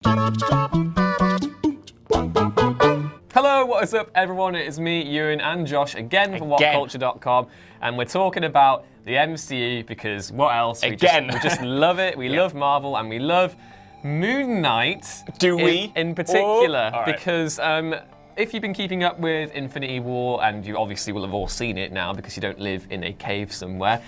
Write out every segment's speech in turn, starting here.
Hello, what is up everyone? It is me, Ewan and Josh again from WhatCulture.com, and we're talking about the MCU because what else? We just love it. We love Marvel and we love Moon Knight. Do we? In particular, right. Because if you've been keeping up with Infinity War, and you obviously will have all seen it now because you don't live in a cave somewhere,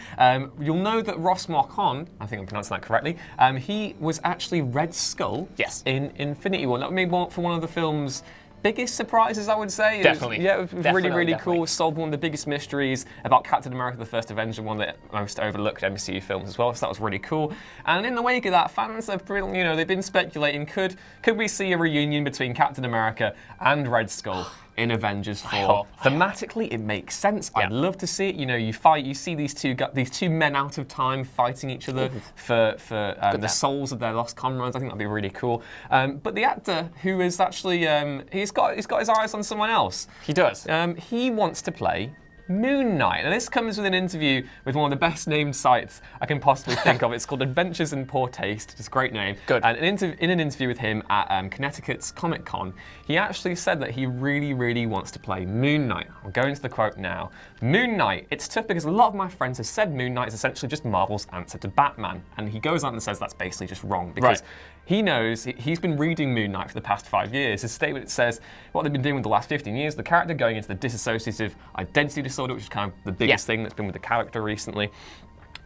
you'll know that Ross Marquand, I think I'm pronouncing that correctly, he was actually Red Skull in Infinity War. That made for one of the film's biggest surprises, I would say. Definitely. It was really cool. Solved one of the biggest mysteries about Captain America, the first Avenger, one of the most overlooked MCU films as well. So that was really cool. And in the wake of that, fans have, they've been speculating, could we see a reunion between Captain America and Red Skull in Avengers 4? Thematically, it makes sense. I'd love to see it. You see these two men out of time fighting each other for the souls of their lost comrades. I think that'd be really cool. But the actor who is actually he's got his eyes on someone else. He does. He wants to play Moon Knight. And this comes with an interview with one of the best named sites I can possibly think of. It's called Adventures in Poor Taste. It's a great name. Good. And in an interview with him at Connecticut's Comic Con, he actually said that he really wants to play Moon Knight. I'll go into the quote now. Moon Knight, it's tough because a lot of my friends have said Moon Knight is essentially just Marvel's answer to Batman. And he goes on and says that's basically just wrong because he knows, he's been reading Moon Knight for the past 5 years. His statement says what they've been doing with the last 15 years, the character going into the dissociative identity disorder, which is kind of the biggest thing that's been with the character recently.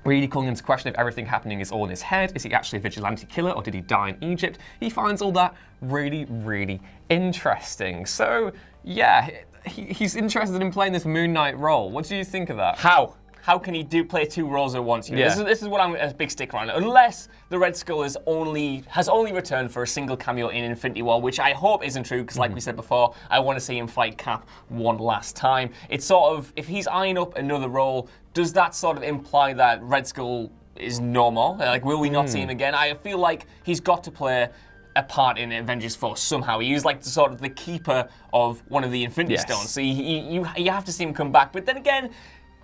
Really calling into question if everything happening is all in his head. Is he actually a vigilante killer or did he die in Egypt? He finds all that really interesting. So yeah, he's interested in playing this Moon Knight role. What do you think of that? How can he play two roles at once? This is what I'm a big sticker on. Unless the Red Skull has only returned for a single cameo in Infinity War, which I hope isn't true, because like we said before, I want to see him fight Cap one last time. It's sort of, if he's eyeing up another role, does that sort of imply that Red Skull is no more? Like, will we not see him again? I feel like he's got to play a part in Avengers 4 somehow. He was like the keeper of one of the Infinity Stones, so you have to see him come back. But then again,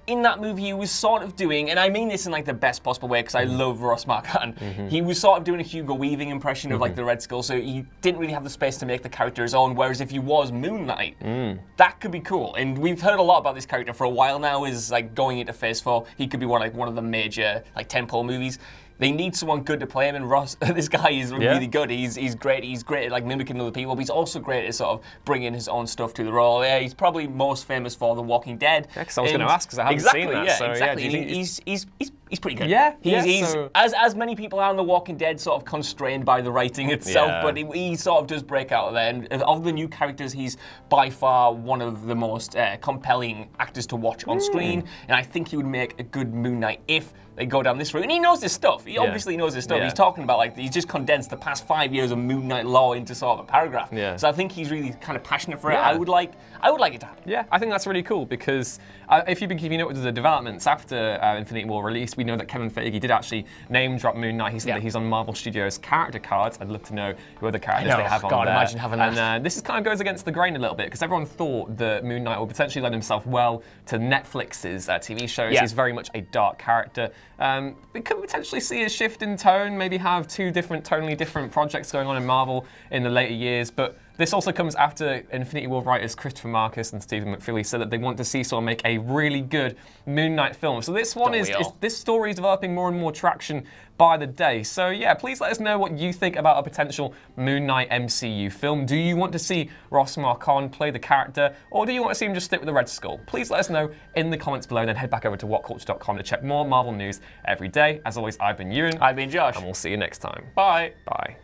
in that movie, he was sort of doing, and I mean this in like the best possible way because I love Ross Marquand, he was sort of doing a Hugo Weaving impression of like the Red Skull, so he didn't really have the space to make the character his own, whereas if he was Moon Knight, that could be cool. And we've heard a lot about this character for a while now, is like going into Phase 4, he could be one of the major like tentpole movies. They need someone good to play him, and Ross, this guy is really good. He's great. He's great at like mimicking other people, but he's also great at sort of bringing his own stuff to the role. Yeah, he's probably most famous for The Walking Dead. Yeah, because I was going to ask because I haven't seen that. Exactly. Do you think he's pretty good. He's as many people are on The Walking Dead, sort of constrained by the writing itself, but he sort of does break out of there. And of the new characters, he's by far one of the most compelling actors to watch on screen, and I think he would make a good Moon Knight if they go down this route. And he knows this stuff. He obviously knows this stuff. He's talking about he's just condensed the past 5 years of Moon Knight lore into sort of a paragraph. So I think he's really kind of passionate for it. I would like it to happen. Yeah, I think that's really cool because if you've been keeping up with the developments after Infinity War released, we know that Kevin Feige did actually name drop Moon Knight. He said that he's on Marvel Studios character cards. I'd love to know who other characters they have on there. Imagine having that. And this kind of goes against the grain a little bit because everyone thought that Moon Knight would potentially lend himself well to Netflix's TV shows. He's very much a dark character. We could potentially see a shift in tone, maybe have two tonally different projects going on in Marvel in the later years, but this also comes after Infinity War writers Christopher Marcus and Stephen McFeely said that they want to see someone make a really good Moon Knight film. So this one this story is developing more and more traction by the day. So yeah, please let us know what you think about a potential Moon Knight MCU film. Do you want to see Ross Marquand play the character, or do you want to see him just stick with the Red Skull? Please let us know in the comments below, and then head back over to WhatCulture.com to check more Marvel news every day. As always, I've been Ewan. I've been Josh. And we'll see you next time. Bye. Bye.